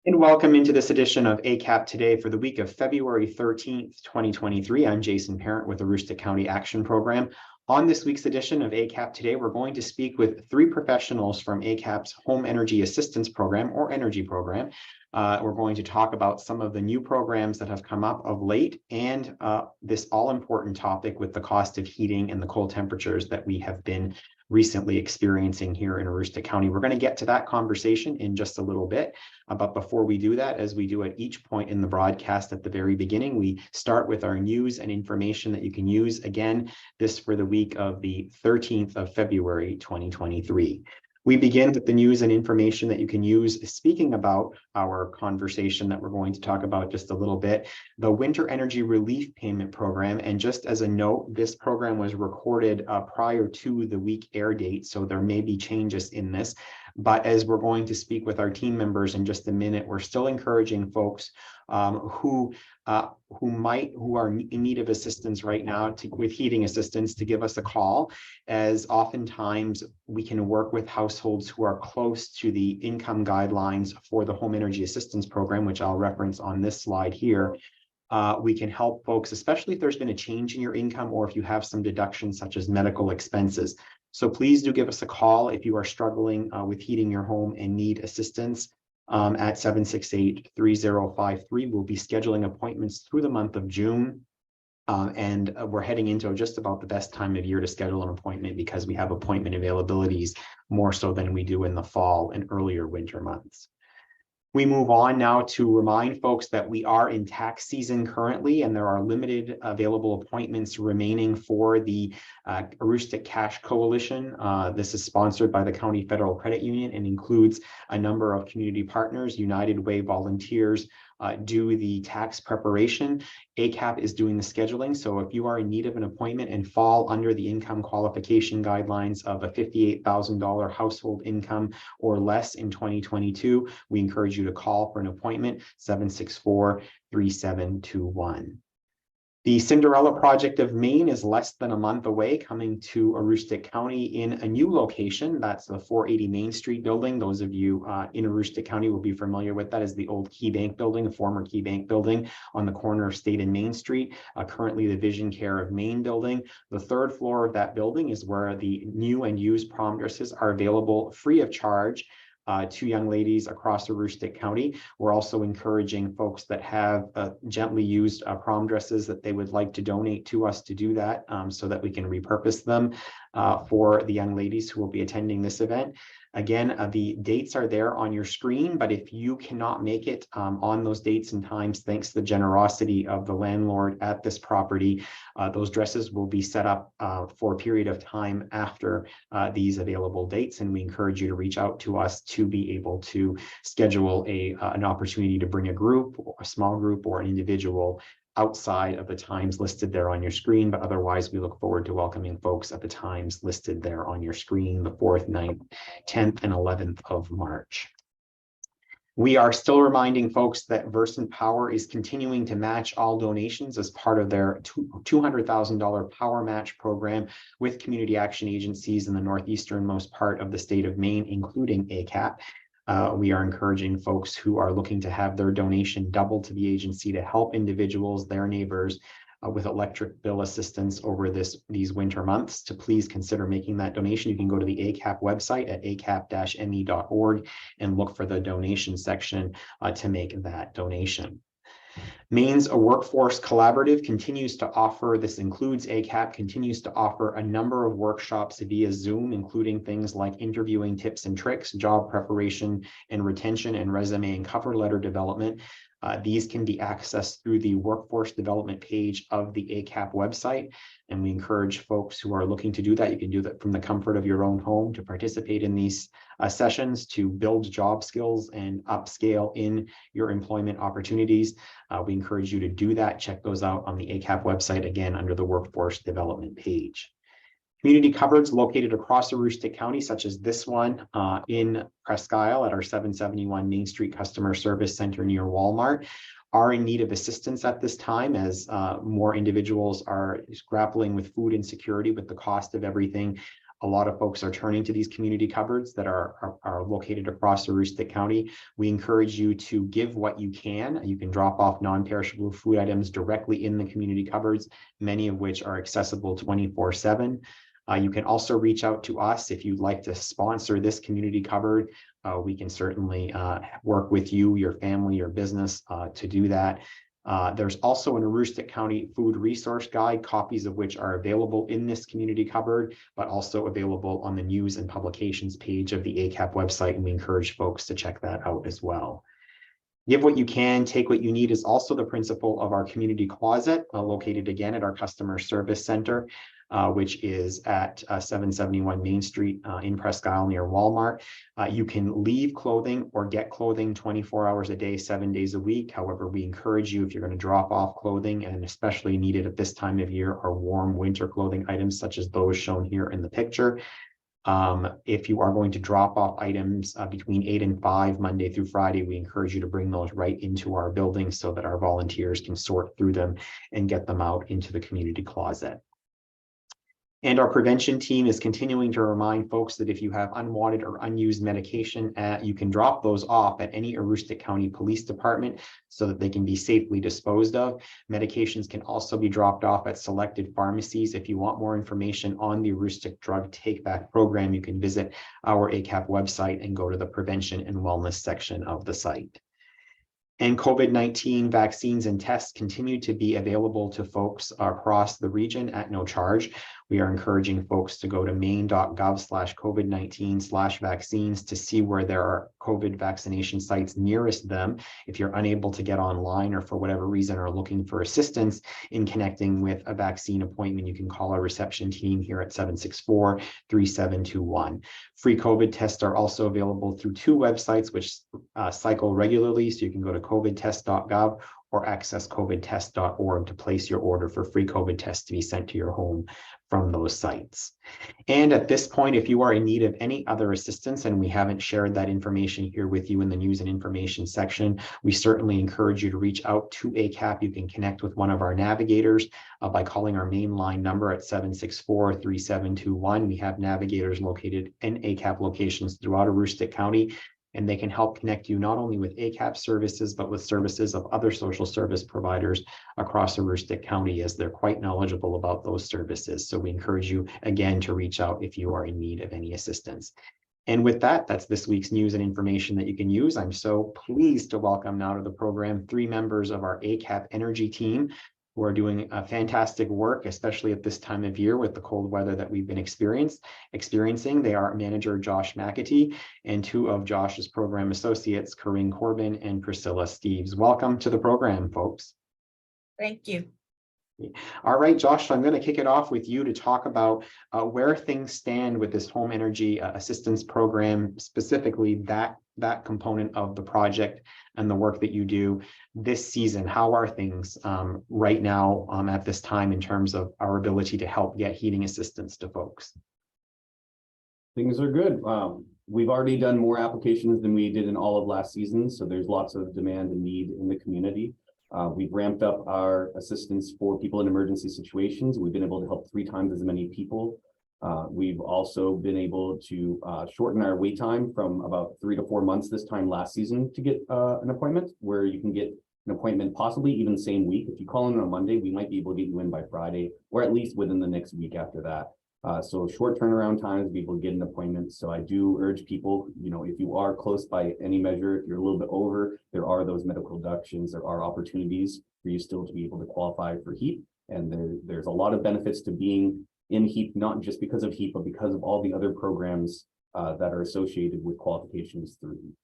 And welcome into this edition of ACAP Today for the week of February 13th, 2023. I'm Jason Parent with the Aroostook County Action Program. On this week's edition of ACAP Today, we're going to speak with three professionals from ACAP's Home Energy Assistance Program or Energy Program. We're going to talk about some of the new programs that have come up of late and this all-important topic with the cost of heating and the cold temperatures that we have been recently experiencing here in Aroostook County. We're going to get to that conversation in just a little bit. But before we do that, as we do at each point in the broadcast at the very beginning, we start with our news and information that you can use. Again, this for the week of the 13th of February, 2023. We begin with the news and information that you can use. Speaking about our conversation that we're going to talk about just a little bit, the Winter Energy Relief Payment Program. And just as a note, this program was recorded prior to the week air date, so there may be changes in this. But as we're going to speak with our team members in just a minute, we're still encouraging folks who are in need of assistance right now with heating assistance to give us a call, as oftentimes we can work with households who are close to the income guidelines for the Home Energy Assistance Program, which I'll reference on this slide here. We can help folks, especially if there's been a change in your income or if you have some deductions such as medical expenses. So please do give us a call if you are struggling with heating your home and need assistance at 768-3053. We'll be scheduling appointments through the month of June. And we're heading into just about the best time of year to schedule an appointment because we have appointment availabilities more so than we do in the fall and earlier winter months. We move on now to remind folks that we are in tax season currently, and there are limited available appointments remaining for the Aroostook Cash Coalition. This is sponsored by the County Federal Credit Union and includes a number of community partners. United Way volunteers do the tax preparation. ACAP is doing the scheduling. So if you are in need of an appointment and fall under the income qualification guidelines of a $58,000 household income or less in 2022, we encourage you to call for an appointment, 764-3721. The Cinderella Project of Maine is less than a month away, coming to Aroostook County in a new location. That's the 480 Main Street building. Those of you in Aroostook County will be familiar with that as the old Key Bank building, the former Key Bank building on the corner of State and Main Street, currently the Vision Care of Maine building. The third floor of that building is where the new and used prom dresses are available free of charge to young ladies across Aroostook County. We're also encouraging folks that have gently used prom dresses that they would like to donate to us to do that so that we can repurpose them for the young ladies who will be attending this event. Again, the dates are there on your screen, but if you cannot make it on those dates and times, thanks to the generosity of the landlord at this property, those dresses will be set up for a period of time after these available dates. And we encourage you to reach out to us to be able to schedule an opportunity to bring a group, or a small group, or an individual outside of the times listed there on your screen, but otherwise we look forward to welcoming folks at the times listed there on your screen, the 4th, 9th, 10th, and 11th of March. We are still reminding folks that Versant Power is continuing to match all donations as part of their $200,000 power match program with community action agencies in the northeasternmost part of the state of Maine, including ACAP. We are encouraging folks who are looking to have their donation doubled to the agency to help individuals, their neighbors, with electric bill assistance over these winter months to please consider making that donation. You can go to the ACAP website at acap-me.org and look for the donation section to make that donation. Maine's Workforce Collaborative continues to offer, this includes ACAP, continues to offer a number of workshops via Zoom, including things like interviewing tips and tricks, job preparation and retention, and resume and cover letter development. These can be accessed through the workforce development page of the ACAP website. And we encourage folks who are looking to do that. You can do that from the comfort of your own home to participate in these sessions to build job skills and upscale in your employment opportunities. We encourage you to do that. Check those out on the ACAP website, again, under the workforce development page. Community cupboards located across Aroostook County, such as this one in Presque Isle at our 771 Main Street Customer Service Center near Walmart, are in need of assistance at this time as more individuals are grappling with food insecurity with the cost of everything. a lot of folks are turning to these community cupboards that are located across Aroostook County. We encourage you to give what you can. You can drop off non-perishable food items directly in the community cupboards, many of which are accessible 24/7. You can also reach out to us if you'd like to sponsor this community cupboard. We can certainly work with you, your family, your business to do that. There's also an Aroostook County Food Resource Guide, copies of which are available in this community cupboard, but also available on the news and publications page of the ACAP website, and we encourage folks to check that out as well. Give what you can, take what you need is also the principle of our community closet, located again at our customer service center, which is at 771 Main Street in Presque Isle near Walmart. You can leave clothing or get clothing 24 hours a day, 7 days a week. However, we encourage you, if you're going to drop off clothing, and especially needed at this time of year, are warm winter clothing items such as those shown here in the picture. If you are going to drop off items between 8 and 5 Monday through Friday, we encourage you to bring those right into our building so that our volunteers can sort through them and get them out into the community closet. And our prevention team is continuing to remind folks that if you have unwanted or unused medication, you can drop those off at any Aroostook County Police Department so that they can be safely disposed of. Medications can also be dropped off at selected pharmacies. If you want more information on the Aroostook Drug Take Back program, you can visit our ACAP website and go to the prevention and wellness section of the site. And COVID-19 vaccines and tests continue to be available to folks across the region at no charge. We are encouraging folks to go to maine.gov/COVID-19/vaccines to see where there are COVID vaccination sites nearest them. If you're unable to get online or for whatever reason are looking for assistance in connecting with a vaccine appointment, you can call our reception team here at 764-3721. Free COVID tests are also available through 2 websites which cycle regularly, so you can go to covidtest.gov or accesscovidtest.org to place your order for free COVID tests to be sent to your home from those sites. And at this point, if you are in need of any other assistance, and we haven't shared that information here with you in the news and information section, we certainly encourage you to reach out to ACAP. You can connect with one of our navigators by calling our main line number at 764-3721. We have navigators located in ACAP locations throughout Aroostook County, and they can help connect you not only with ACAP services, but with services of other social service providers across Aroostook County, as they're quite knowledgeable about those services. So we encourage you again to reach out if you are in need of any assistance. And with that, that's this week's news and information that you can use. I'm so pleased to welcome now to the program 3 members of our ACAP Energy team, who are doing fantastic work, especially at this time of year with the cold weather that we've been experiencing. They are Manager Josh McAfee and 2 of Josh's program associates, Corinne Corbin and Priscilla Steeves. Welcome to the program, folks. Thank you. All right, Josh, so I'm going to kick it off with you to talk about where things stand with this home energy assistance program, specifically that component of the project and the work that you do this season. How are things right now at this time in terms of our ability to help get heating assistance to folks? Things are good. We've already done more applications than we did in all of last season, so there's lots of demand and need in the community. We've ramped up our assistance for people in emergency situations. We've been able to help 3 times as many people. We've also been able to shorten our wait time from about 3 to 4 months this time last season to get an appointment, where you can get an appointment possibly even same week. If you call in on Monday, we might be able to get you in by Friday, or at least within the next week after that. So short turnaround times, be able to get an appointment. So I do urge people, if you are close by any measure, if you're a little bit over, there are those medical deductions, there are opportunities for you still to be able to qualify for HEAP. And there's a lot of benefits to being in HEAP, not just because of HEAP, but because of all the other programs that are associated with qualifications through HEAP.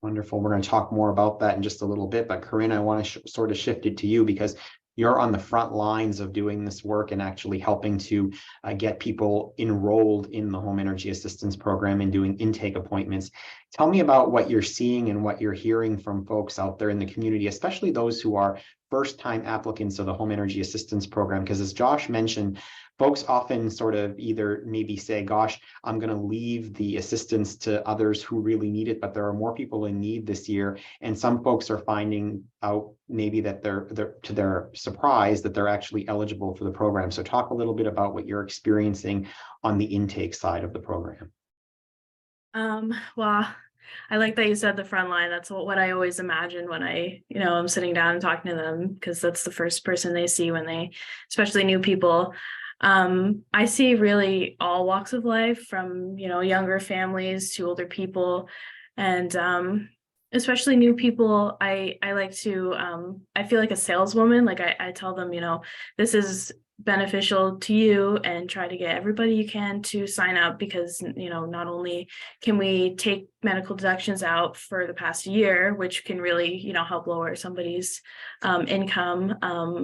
Wonderful. We're going to talk more about that in just a little bit, but Corinne, I want to sort of shift it to you because you're on the front lines of doing this work and actually helping to get people enrolled in the home energy assistance program and doing intake appointments. Tell me about what you're seeing and what you're hearing from folks out there in the community, especially those who are first-time applicants of the home energy assistance program, because as Josh mentioned, folks often sort of either maybe say, gosh, I'm going to leave the assistance to others who really need it, but there are more people in need this year. And some folks are finding out maybe that they're to their surprise that they're actually eligible for the program. So talk a little bit about what you're experiencing on the intake side of the program. Well, I like that you said the front line. That's what I always imagine when I'm sitting down and talking to them, because that's the first person they see when they, especially new people. I see really all walks of life, from, younger families to older people, and especially new people. I like to, I feel like a saleswoman. Like I tell them, this is beneficial to you, and try to get everybody you can to sign up, because not only can we take medical deductions out for the past year, which can really help lower somebody's income,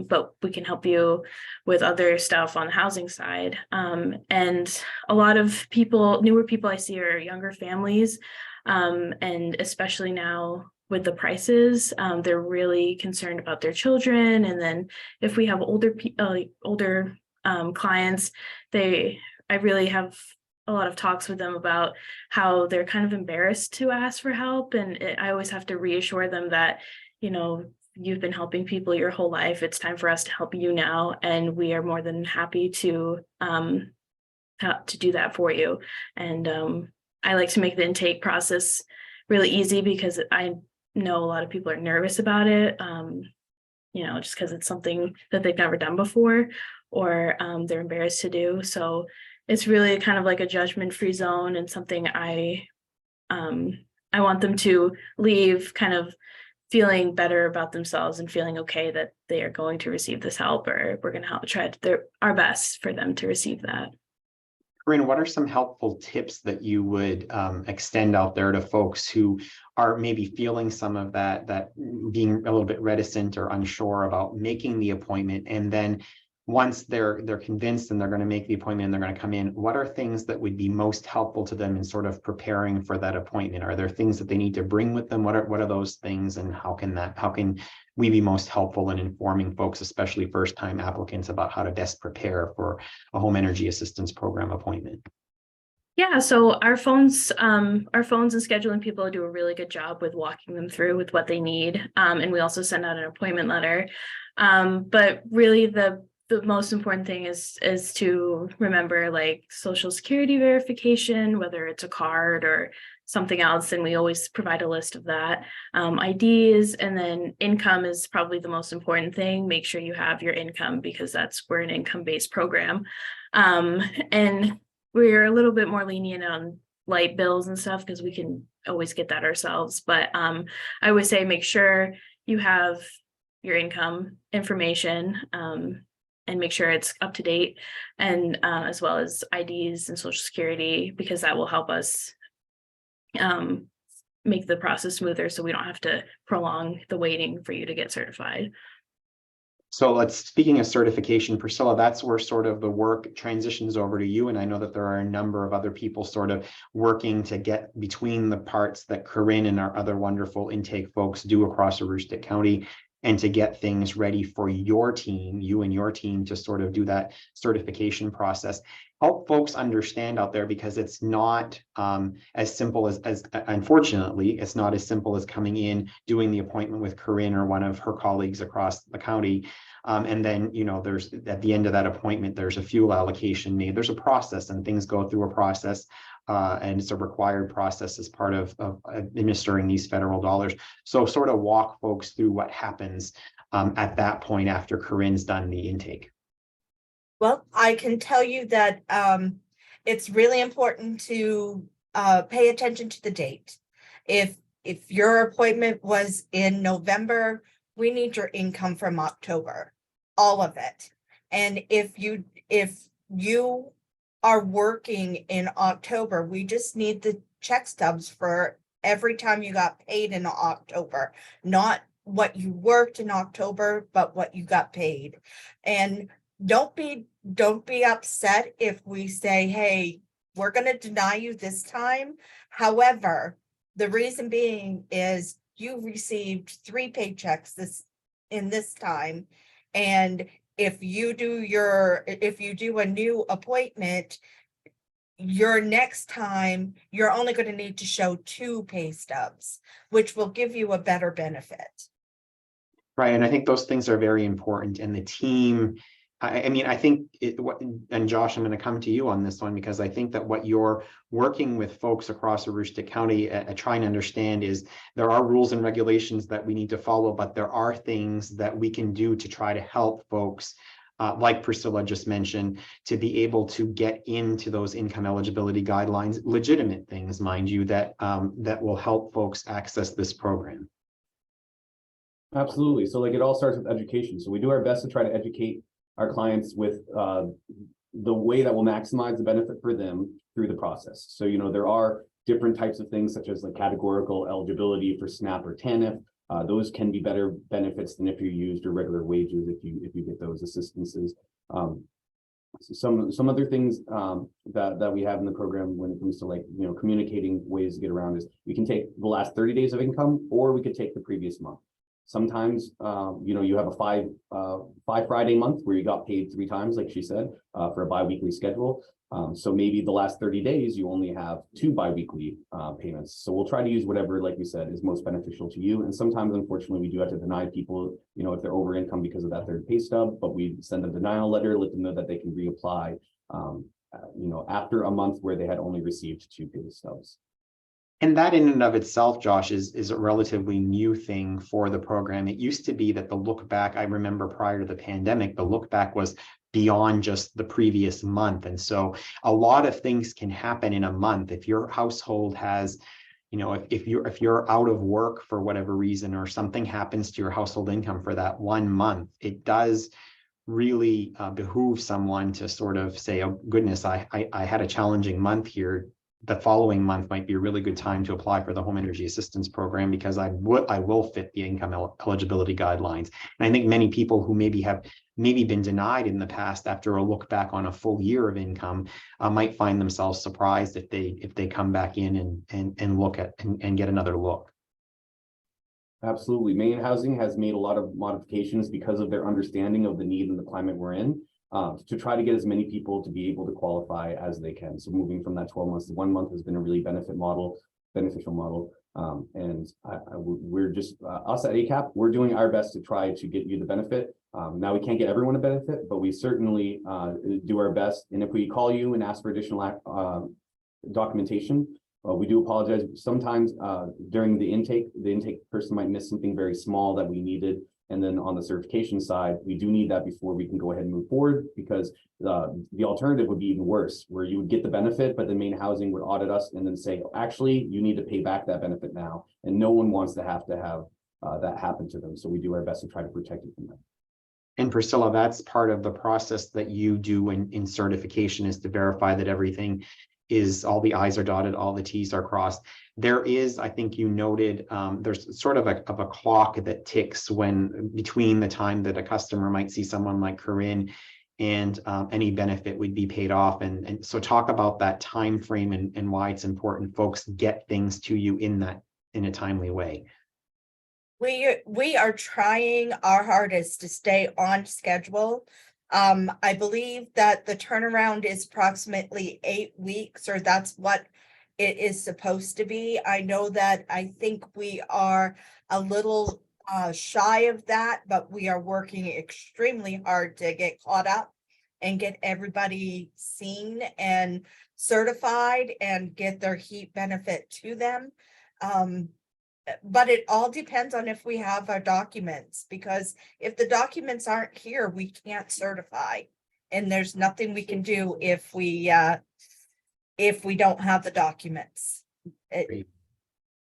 but we can help you with other stuff on the housing side. And a lot of newer people I see are younger families, and especially now with the prices, they're really concerned about their children. And then if we have older clients, I really have a lot of talks with them about how they're kind of embarrassed to ask for help. And I always have to reassure them that, you've been helping people your whole life. It's time for us to help you now. And we are more than happy to do that for you. And I like to make the intake process really easy, because I know a lot of people are nervous about it, just because it's something that they've never done before, or they're embarrassed to do. So it's really kind of like a judgment-free zone, and something I want them to leave kind of feeling better about themselves and feeling okay that they are going to receive this help, or we're going to try our best for them to receive that. Corinne, what are some helpful tips that you would extend out there to folks who are maybe feeling some of that being a little bit reticent or unsure about making the appointment? And then once they're convinced and they're going to make the appointment and they're going to come in, what are things that would be most helpful to them in sort of preparing for that appointment? Are there things that they need to bring with them? What are those things, and how can we be most helpful in informing folks, especially first-time applicants, about how to best prepare for a home energy assistance program appointment? Yeah, so our phones and scheduling people do a really good job with walking them through with what they need. And we also send out an appointment letter. But really the most important thing is to remember, like, Social Security verification, whether it's a card or something else, and we always provide a list of that. IDs, and then income is probably the most important thing. Make sure you have your income, because we're an income-based program. And we're a little bit more lenient on light bills and stuff, because we can always get that ourselves. But I would say make sure you have your income information, and make sure it's up to date, and as well as IDs and Social Security, because that will help us make the process smoother, so we don't have to prolong the waiting for you to get certified. So speaking of certification, Priscilla, that's where sort of the work transitions over to you. And I know that there are a number of other people sort of working to get between the parts that Corinne and our other wonderful intake folks do across Aroostook County, and to get things ready for your team, you and your team, to sort of do that certification process. Help folks understand out there, because it's not as simple as unfortunately, it's not as simple as coming in, doing the appointment with Corinne or one of her colleagues across the county. And then, there's, at the end of that appointment, there's a fuel allocation made. There's a process, and things go through a process. And it's a required process as part of administering these federal dollars. So sort of walk folks through what happens at that point after Corinne's done the intake. Well, I can tell you that it's really important to pay attention to the date. If your appointment was in November, we need your income from October, all of it. And if you are working in October, we just need the check stubs for every time you got paid in October, not what you worked in October, but what you got paid. And don't be upset if we say, hey, we're going to deny you this time. However, the reason being is you received 3 paychecks this time, and if you do a new appointment, your next time, you're only going to need to show 2 pay stubs, which will give you a better benefit. Right, and I think those things are very important, and the team, I mean, I think and Josh, I'm going to come to you on this one, because I think that what you're working with folks across Aroostook County trying to understand is there are rules and regulations that we need to follow, but there are things that we can do to try to help folks, like Priscilla just mentioned, to be able to get into those income eligibility guidelines, legitimate things, mind you, that that will help folks access this program. Absolutely. So like it all starts with education. So we do our best to try to educate our clients with the way that will maximize the benefit for them through the process. So, you know, there are different types of things such as like categorical eligibility for SNAP or TANF. Those can be better benefits than if you used your regular wages, if you get those assistances. So some other things that we have in the program when it comes to, like, you know, communicating ways to get around is we can take the last 30 days of income, or we could take the previous month. Sometimes, you know, you have a five Friday month where you got paid 3 times, like she said, for a biweekly schedule. So maybe the last 30 days, you only have 2 biweekly payments. So we'll try to use whatever, like we said, is most beneficial to you. And sometimes, unfortunately, we do have to deny people, you know, if they're over income because of that 3rd pay stub, but we send a denial letter, let them know that they can reapply, you know, after a month where they had only received 2 pay stubs. And that in and of itself, Josh, is a relatively new thing for the program. It used to be that the look back, I remember prior to the pandemic, the look back was beyond just the previous month. And so a lot of things can happen in a month. If your household has, you know, if you're out of work for whatever reason, or something happens to your household income for that 1 month, it does really behoove someone to sort of say, oh goodness, I had a challenging month here. The following month might be a really good time to apply for the home energy assistance program, because I will fit the income eligibility guidelines. And I think many people who have been denied in the past after a look back on a full year of income might find themselves surprised if they come back in and look at and get another look. Absolutely. Maine Housing has made a lot of modifications because of their understanding of the need and the climate we're in, to try to get as many people to be able to qualify as they can. So moving from that 12 months to 1 month has been a really beneficial model. And we're just, us at ACAP, we're doing our best to try to get you the benefit. Now we can't get everyone a benefit, but we certainly do our best. And if we call you and ask for additional documentation, we do apologize. Sometimes during the intake person might miss something very small that we needed. And then on the certification side, we do need that before we can go ahead and move forward, because the alternative would be even worse, where you would get the benefit, but the Maine Housing would audit us and then say, actually, you need to pay back that benefit now. And no one wants to have that happen to them. So we do our best to try to protect you from that. And Priscilla, that's part of the process that you do in certification, is to verify that everything is, all the I's are dotted, all the T's are crossed. There is, I think you noted, there's sort of a clock that ticks when between the time that a customer might see someone like Corinne and any benefit would be paid off. And so talk about that time frame and why it's important folks get things to you in a timely way. We are trying our hardest to stay on schedule. I believe that the turnaround is approximately 8 weeks, or that's what it is supposed to be. I know that I think we are a little shy of that, but we are working extremely hard to get caught up and get everybody seen and certified and get their HEAP benefit to them. But it all depends on if we have our documents, because if the documents aren't here, we can't certify. And there's nothing we can do if we don't have the documents.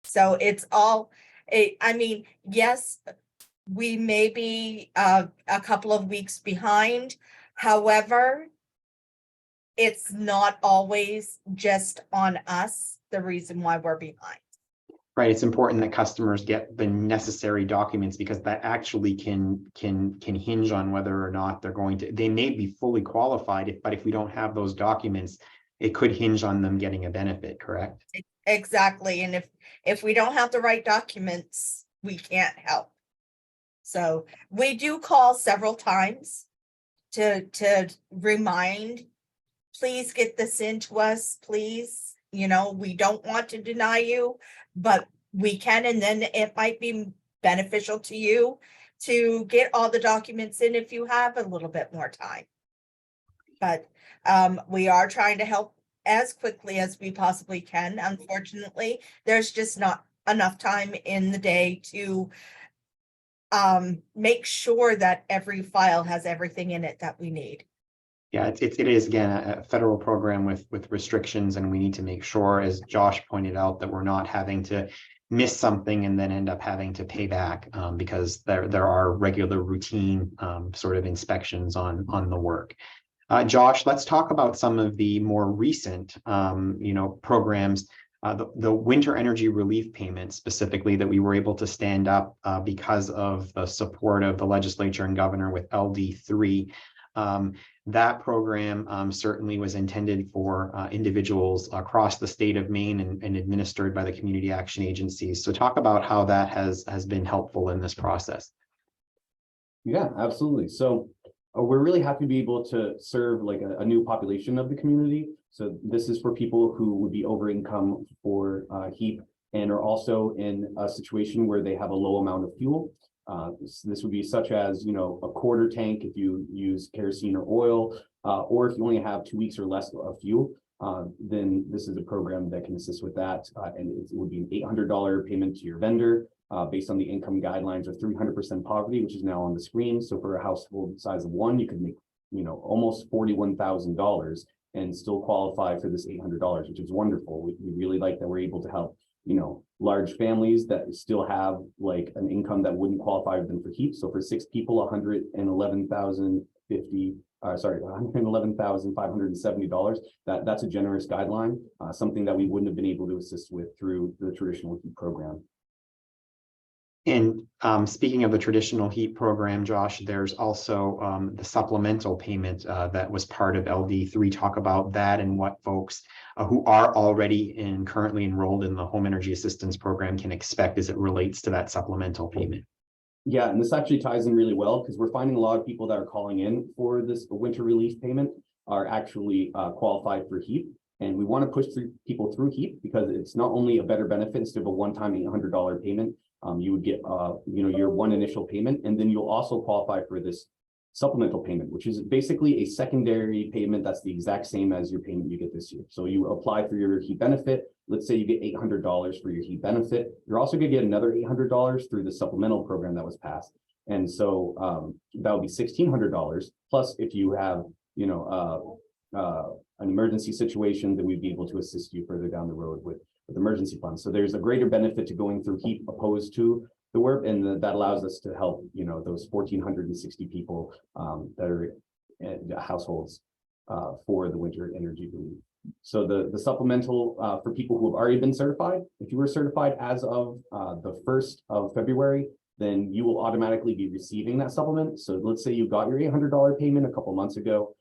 So it's all, I mean, yes, we may be a couple of weeks behind. However, it's not always just on us, the reason why we're behind. Right, it's important that customers get the necessary documents, because that actually can hinge on whether or not they may be fully qualified, but if we don't have those documents, it could hinge on them getting a benefit, correct? Exactly. And if we don't have the right documents, we can't help. So we do call several times to remind, please get this into us, please. You know, we don't want to deny you, but we can, and then it might be beneficial to you to get all the documents in if you have a little bit more time. But we are trying to help as quickly as we possibly can. Unfortunately, there's just not enough time in the day to make sure that every file has everything in it that we need. Yeah, it is again a federal program with restrictions, and we need to make sure, as Josh pointed out, that we're not having to miss something and then end up having to pay back because there are regular routine sort of inspections on the work. Josh, let's talk about some of the more recent programs. The winter energy relief payment specifically that we were able to stand up because of the support of the legislature and governor with LD3. That program certainly was intended for individuals across the state of Maine and administered by the community action agencies. So talk about how that has been helpful in this process. Yeah, absolutely. So we're really happy to be able to serve like a new population of the community. So this is for people who would be over income for HEAP and are also in a situation where they have a low amount of fuel. This would be such as, a quarter tank if you use kerosene or oil, or if you only have 2 weeks or less of fuel, then this is a program that can assist with that. And it would be an $800 payment to your vendor based on the income guidelines of 300% poverty, which is now on the screen. So for a household size of one, you could make, almost $41,000 and still qualify for this $800, which is wonderful. We really like that we're able to help large families that still have like an income that wouldn't qualify them for HEAP. So for 6 people, $111,570. That's a generous guideline, something that we wouldn't have been able to assist with through the traditional HEAP program. And speaking of the traditional HEAP program, Josh, there's also the supplemental payment that was part of LD3. Talk about that and what folks who are already currently enrolled in the home energy assistance program can expect as it relates to that supplemental payment. Yeah, and this actually ties in really well because we're finding a lot of people that are calling in for this winter relief payment are actually qualified for HEAP. And we want to push people through HEAP because it's not only a better benefit instead of a one-time $800 payment. You would get, your one initial payment, and then you'll also qualify for this supplemental payment, which is basically a secondary payment that's the exact same as your payment you get this year. So you apply for your HEAP benefit. Let's say you get $800 for your HEAP benefit. You're also going to get another $800 through the supplemental program that was passed. And so that would be $1,600. Plus, if you have, an emergency situation, then we'd be able to assist you further down the road with emergency funds. So there's a greater benefit to going through HEAP opposed to the WIRP, and that allows us to help, those 1,460 people that are households for the winter energy relief. So the supplemental for people who have already been certified, if you were certified as of the 1st of February, then you will automatically be receiving that supplement. So let's say you got your $800 payment a couple months ago.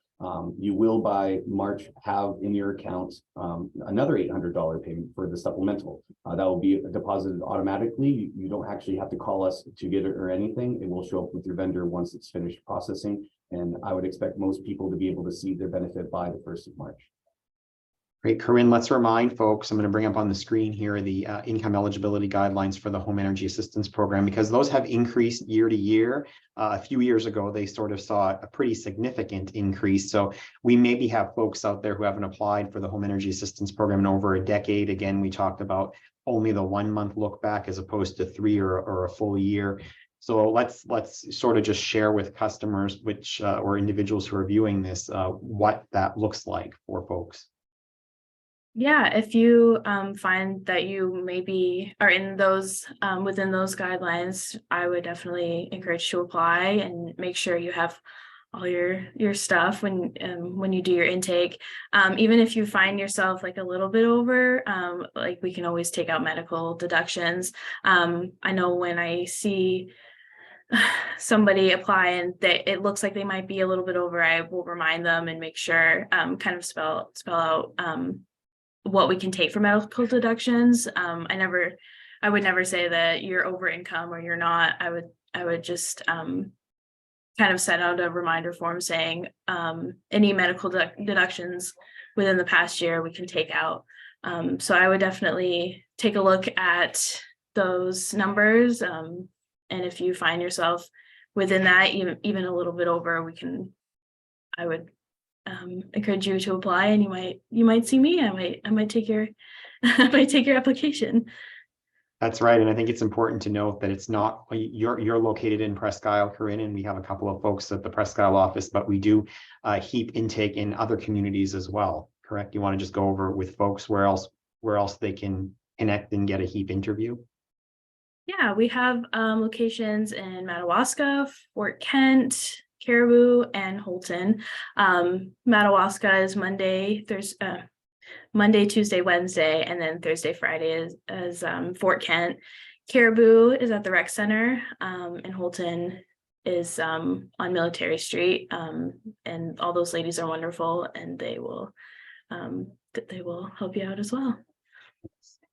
You will by March have in your account another $800 payment for the supplemental. That will be deposited automatically. You don't actually have to call us to get it or anything. It will show up with your vendor once it's finished processing. And I would expect most people to be able to see their benefit by the 1st of March. Great, Corinne, let's remind folks, I'm going to bring up on the screen here the income eligibility guidelines for the home energy assistance program, because those have increased year to year. A few years ago, they sort of saw a pretty significant increase. So we maybe have folks out there who haven't applied for the home energy assistance program in over a decade. Again, we talked about only the 1 month look back as opposed to 3 or a full year. So let's sort of just share with customers or individuals who are viewing this what that looks like for folks. Yeah, if you find that you maybe are in those within those guidelines, I would definitely encourage you to apply and make sure you have all your stuff when you do your intake. Even if you find yourself like a little bit over, like we can always take out medical deductions. I know when I see somebody apply and it looks like they might be a little bit over, I will remind them and make sure kind of spell out what we can take for medical deductions. I would never say that you're over income or you're not. I would just kind of sent out a reminder form saying any medical deductions within the past year we can take out. So I would definitely take a look at those numbers. And if you find yourself within that, even a little bit over, I would encourage you to apply, and you might see me. I might take your I might take your application. That's right. And I think it's important to note that it's not, you're located in Presque Isle, Corinne, and we have a couple of folks at the Presque Isle office, but we do HEAP intake in other communities as well, correct? You want to just go over with folks where else they can connect and get a HEAP interview? Yeah, we have locations in Madawaska, Fort Kent, Caribou, and Holton. Madawaska is Monday, Tuesday, Wednesday, and then Thursday, Friday is Fort Kent. Caribou is at the rec center, and Holton is on Military Street. And all those ladies are wonderful, and they will help you out as well.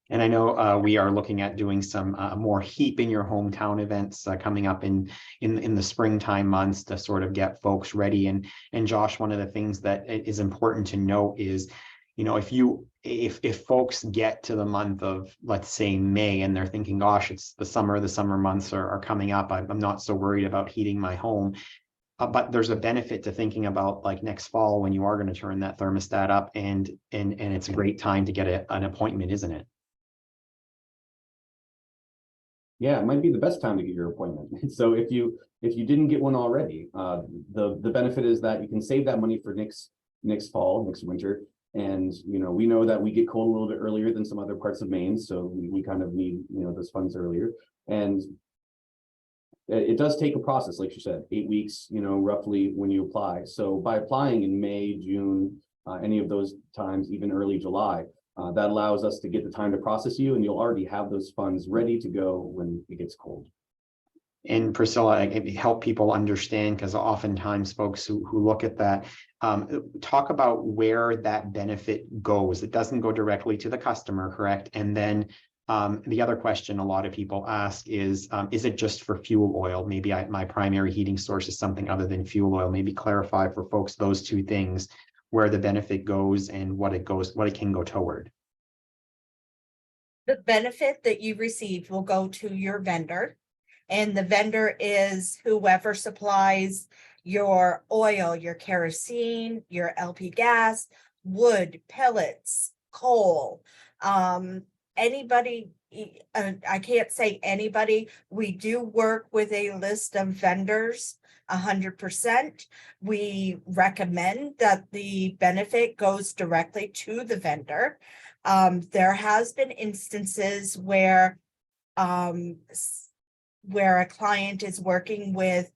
And I know we are looking at doing some more HEAP in your hometown events coming up in the springtime months to sort of get folks ready. And Josh, one of the things that is important to note is, you know, if folks get to the month of, let's say, May, and they're thinking, gosh, it's the summer months are coming up, I'm not so worried about heating my home. But there's a benefit to thinking about like next fall when you are going to turn that thermostat up, and it's a great time to get an appointment, isn't it? Yeah, it might be the best time to get your appointment. So if you didn't get one already, the benefit is that you can save that money for next fall, next winter. And, you know, we know that we get cold a little bit earlier than some other parts of Maine. So we kind of need, you know, those funds earlier. And it does take a process, like you said, 8 weeks, you know, roughly when you apply. So by applying in May, June, any of those times, even early July, that allows us to get the time to process you, and you'll already have those funds ready to go when it gets cold. And Priscilla, help people understand, because oftentimes folks who look at that, talk about where that benefit goes. It doesn't go directly to the customer, correct? And then the other question a lot of people ask is it just for fuel oil? Maybe my primary heating source is something other than fuel oil. Maybe clarify for folks those two things, where the benefit goes and what it can go toward. The benefit that you receive will go to your vendor, and the vendor is whoever supplies your oil, your kerosene, your LP gas, wood, pellets, coal, anybody. I can't say anybody. We do work with a list of vendors 100%. We recommend that the benefit goes directly to the vendor. There has been instances where a client is working with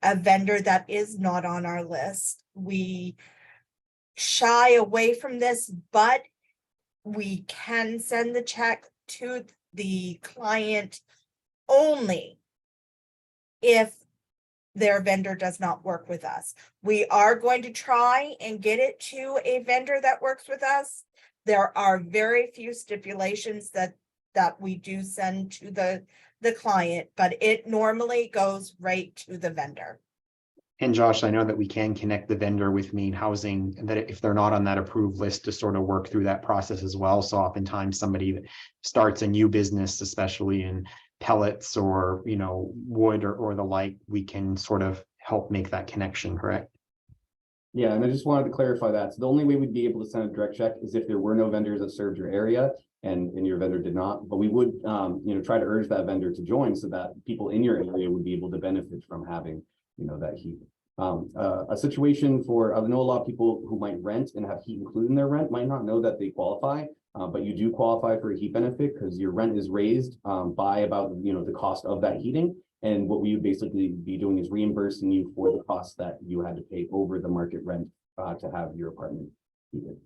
a vendor that is not on our list. We shy away from this, but we can send the check to the client only if their vendor does not work with us. We are going to try and get it to a vendor that works with us. There are very few stipulations that we do send to the client, but it normally goes right to the vendor. And Josh, I know that we can connect the vendor with Maine Housing, and that if they're not on that approved list, to sort of work through that process as well. So oftentimes somebody that starts a new business, especially in pellets or, you know, wood or the like, we can sort of help make that connection, correct? Yeah, and I just wanted to clarify that. So the only way we'd be able to send a direct check is if there were no vendors that served your area and your vendor did not. But we would, you know, try to urge that vendor to join so that people in your area would be able to benefit from having, you know, that heat. A situation for, I know a lot of people who might rent and have heat included in their rent might not know that they qualify, but you do qualify for a heat benefit because your rent is raised by about, you know, the cost of that heating. And what we would basically be doing is reimbursing you for the cost that you had to pay over the market rent to have your apartment heated.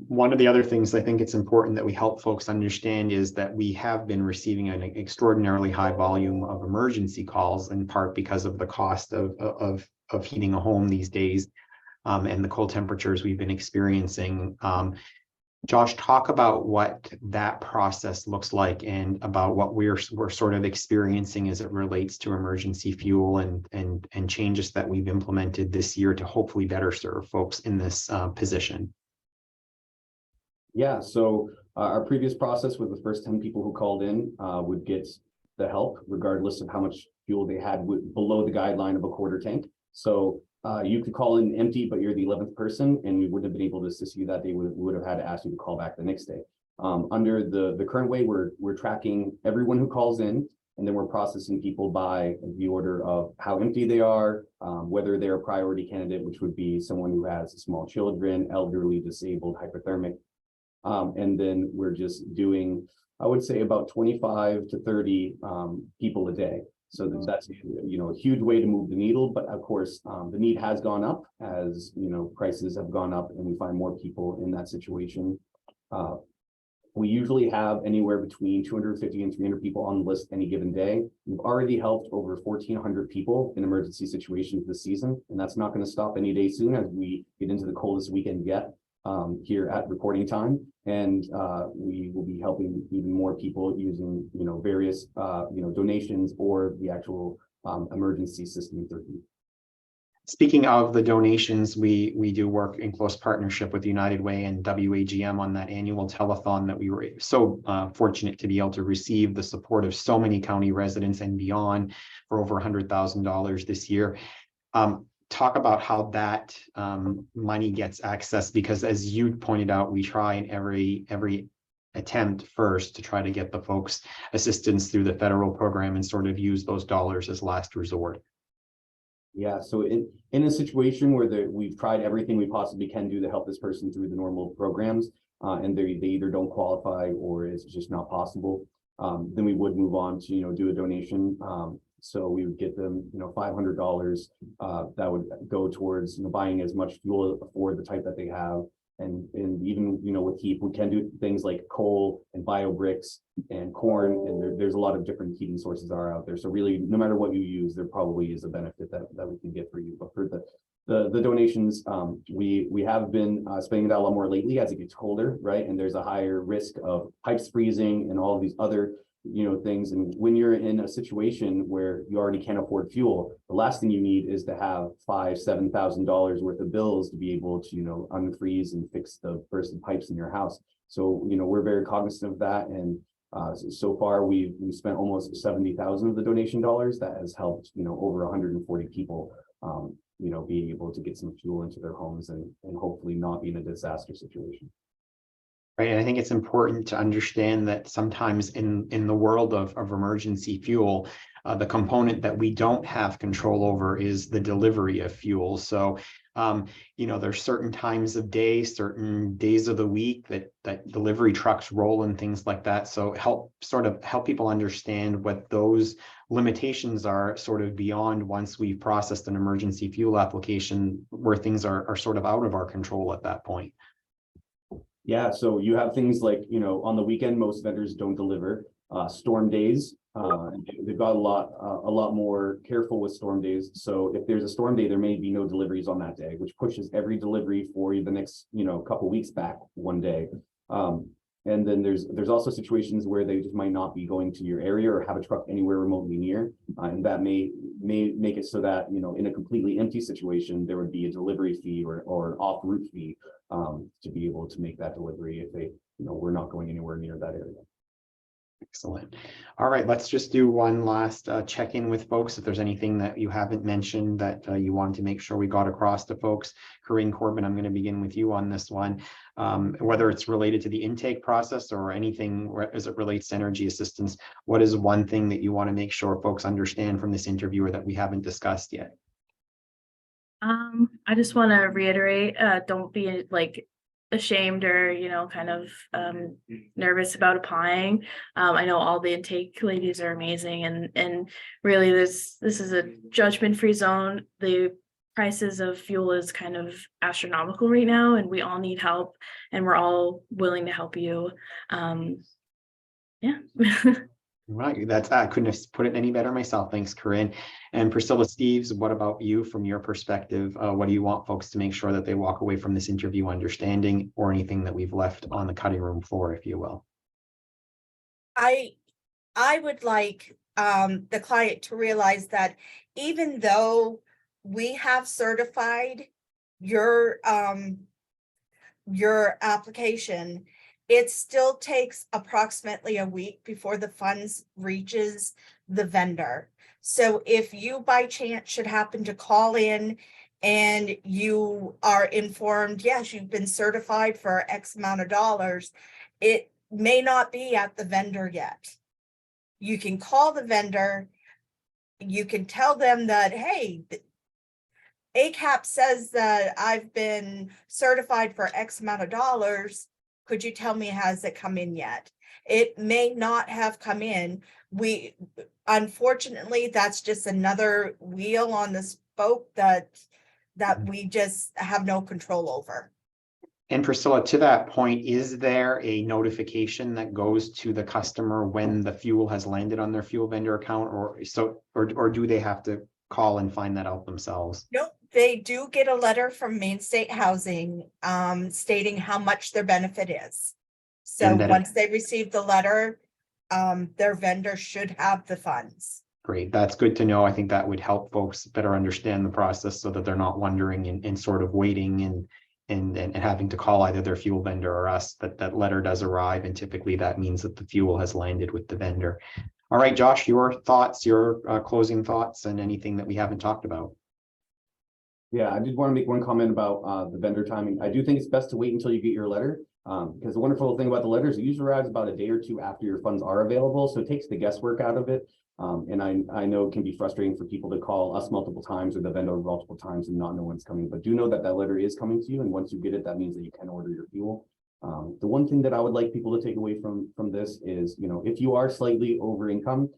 One of the other things I think it's important that we help folks understand is that we have been receiving an extraordinarily high volume of emergency calls, in part because of the cost of heating a home these days and the cold temperatures we've been experiencing. Josh, talk about what that process looks like and about what we're sort of experiencing as it relates to emergency fuel and changes that we've implemented this year to hopefully better serve folks in this position. Yeah, so our previous process with the first 10 people who called in would get the help regardless of how much fuel they had below the guideline of a quarter tank. So you could call in empty, but you're the 11th person and we wouldn't have been able to assist you that day. We would have had to ask you to call back the next day. Under the current way, we're tracking everyone who calls in, and then we're processing people by the order of how empty they are, whether they're a priority candidate, which would be someone who has small children, elderly, disabled, hypothermic. And then we're just doing, I would say, about 25 to 30 people a day. So that's, you know, a huge way to move the needle. But of course, the need has gone up as, you know, prices have gone up and we find more people in that situation. We usually have anywhere between 250 and 300 people on the list any given day. We've already helped over 1,400 people in emergency situations this season, and that's not going to stop any day soon as we get into the coldest weekend yet here at reporting time. And we will be helping even more people using, you know, various, you know, donations or the actual emergency system through HEAP. Speaking of the donations, we do work in close partnership with United Way and WAGM on that annual telethon that we were so fortunate to be able to receive the support of so many county residents and beyond for over $100,000 this year. Talk about how that money gets accessed, because as you pointed out, we try in every attempt first to try to get the folks assistance through the federal program and sort of use those dollars as last resort. Yeah, so in a situation where we've tried everything we possibly can do to help this person through the normal programs, and they either don't qualify or it's just not possible, then we would move on to, you know, do a donation. So we would get them, you know, $500 that would go towards, you know, buying as much fuel for the type that they have. And even, you know, with HEAP, we can do things like coal and bio bricks and corn, and there's a lot of different heating sources are out there. So really, no matter what you use, there probably is a benefit that we can get for you. But for the donations, we have been spending that a lot more lately as it gets colder, right? And there's a higher risk of pipes freezing and all of these other, you know, things. And when you're in a situation where you already can't afford fuel, the last thing you need is to have $5,000-7,000 worth of bills to be able to, you know, unfreeze and fix the bursted pipes in your house. So, you know, we're very cognizant of that. And so far we've spent almost 70,000 of the donation dollars. That has helped, you know, over 140 people, you know, being able to get some fuel into their homes and hopefully not be in a disaster situation. Right, and I think it's important to understand that sometimes in the world of emergency fuel, the component that we don't have control over is the delivery of fuel. So, you know, there's certain times of day, certain days of the week that delivery trucks roll and things like that. So help people understand what those limitations are sort of beyond once we've processed an emergency fuel application where things are sort of out of our control at that point. Yeah, so you have things like, you know, on the weekend, most vendors don't deliver. Storm days, they've got a lot more careful with storm days. So if there's a storm day, there may be no deliveries on that day, which pushes every delivery for the next, you know, couple weeks back one day. And then there's also situations where they just might not be going to your area or have a truck anywhere remotely near, and that may make it so that, you know, in a completely empty situation, there would be a delivery fee or an off route fee to be able to make that delivery if they, you know, we're not going anywhere near that area. Excellent. All right, let's just do one last check-in with folks. If there's anything that you haven't mentioned that you wanted to make sure we got across to folks. Corinne, Corbin, I'm going to begin with you on this one. Whether it's related to the intake process or anything as it relates to energy assistance, what is one thing that you want to make sure folks understand from this interview or that we haven't discussed yet? I just want to reiterate, don't be like ashamed or, you know, kind of nervous about applying. I know all the intake ladies are amazing, and really this is a judgment-free zone. The prices of fuel is kind of astronomical right now, and we all need help, and we're all willing to help you. Yeah. Right, that's, I couldn't have put it any better myself. Thanks, Corinne. And Priscilla, Steeves, what about you from your perspective? What do you want folks to make sure that they walk away from this interview understanding, or anything that we've left on the cutting room floor, if you will? I would like the client to realize that even though we have certified your application, it still takes approximately a week before the funds reaches the vendor. So if you by chance should happen to call in and you are informed, yes, you've been certified for X amount of dollars, it may not be at the vendor yet. You can call the vendor, you can tell them that, hey, ACAP says that I've been certified for X amount of dollars. Could you tell me, has it come in yet? It may not have come in. Unfortunately, that's just another wheel on the spoke that we just have no control over. And Priscilla, to that point, is there a notification that goes to the customer when the fuel has landed on their fuel vendor account, or do they have to call and find that out themselves? Nope, they do get a letter from Maine State Housing stating how much their benefit is. So once they receive the letter, their vendor should have the funds. Great, that's good to know. I think that would help folks better understand the process so that they're not wondering and sort of waiting and having to call either their fuel vendor or us. That letter does arrive, and typically that means that the fuel has landed with the vendor. All right, Josh, your thoughts, your closing thoughts, and anything that we haven't talked about. Yeah, I did want to make one comment about the vendor timing. I do think it's best to wait until you get your letter, because the wonderful thing about the letters, it usually arrives about a day or two after your funds are available, so it takes the guesswork out of it. And I know it can be frustrating for people to call us multiple times or the vendor multiple times and not know when it's coming, but do know that that letter is coming to you, and once you get it, that means that you can order your fuel. The one thing that I would like people to take away from this is, you know, if you are slightly over income,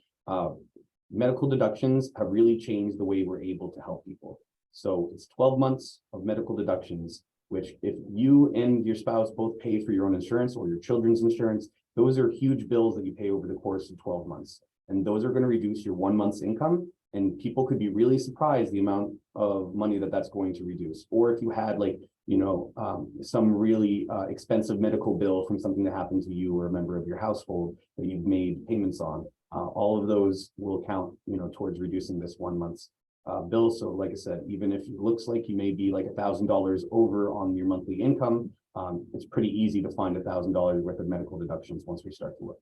medical deductions have really changed the way we're able to help people. So it's 12 months of medical deductions, which if you and your spouse both pay for your own insurance or your children's insurance, those are huge bills that you pay over the course of 12 months. And those are going to reduce your 1 month's income. And people could be really surprised the amount of money that that's going to reduce. Or if you had, like, you know, some really expensive medical bill from something that happened to you or a member of your household that you've made payments on, all of those will count, you know, towards reducing this 1 month's bill. So like I said, even if it looks like you may be like $1,000 over on your monthly income, it's pretty easy to find $1,000 worth of medical deductions once we start to look.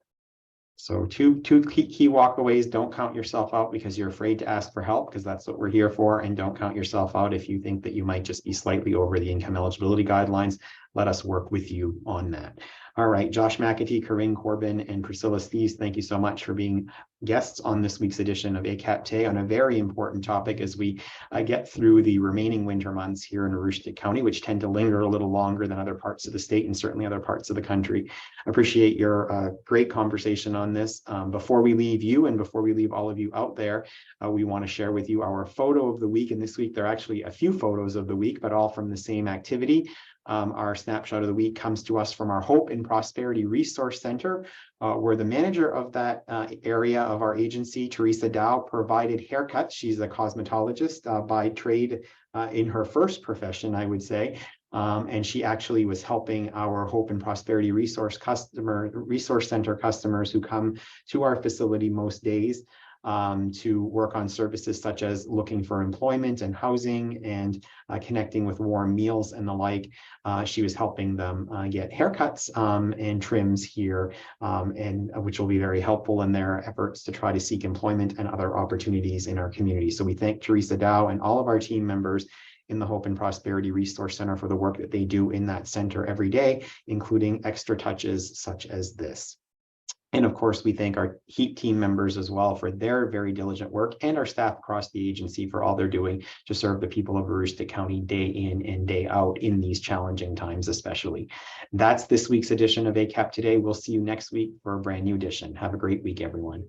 So two key walkaways: don't count yourself out because you're afraid to ask for help, because that's what we're here for, and don't count yourself out if you think that you might just be slightly over the income eligibility guidelines. Let us work with you on that. All right, Josh McAfee, Corinne, Corbin, and Priscilla Steeves, thank you so much for being guests on this week's edition of ACAP Today on a very important topic as we get through the remaining winter months here in Aroostook County, which tend to linger a little longer than other parts of the state and certainly other parts of the country. I appreciate your great conversation on this. Before we leave you and before we leave all of you out there, we want to share with you our photo of the week. And this week, there are actually a few photos of the week, but all from the same activity. Our snapshot of the week comes to us from our Hope and Prosperity Resource Center, where the manager of that area of our agency, Teresa Dow, provided haircuts. She's a cosmetologist by trade in her first profession, I would say. And she actually was helping our Hope and Prosperity Resource Center customers who come to our facility most days to work on services such as looking for employment and housing and connecting with warm meals and the like. She was helping them get haircuts and trims here, and which will be very helpful in their efforts to try to seek employment and other opportunities in our community. So we thank Teresa Dow and all of our team members in the Hope and Prosperity Resource Center for the work that they do in that center every day, including extra touches such as this. And of course, we thank our HEAP team members as well for their very diligent work, and our staff across the agency for all they're doing to serve the people of Aroostook County day in and day out in these challenging times, especially. That's this week's edition of ACAP Today. We'll see you next week for a brand new edition. Have a great week, everyone.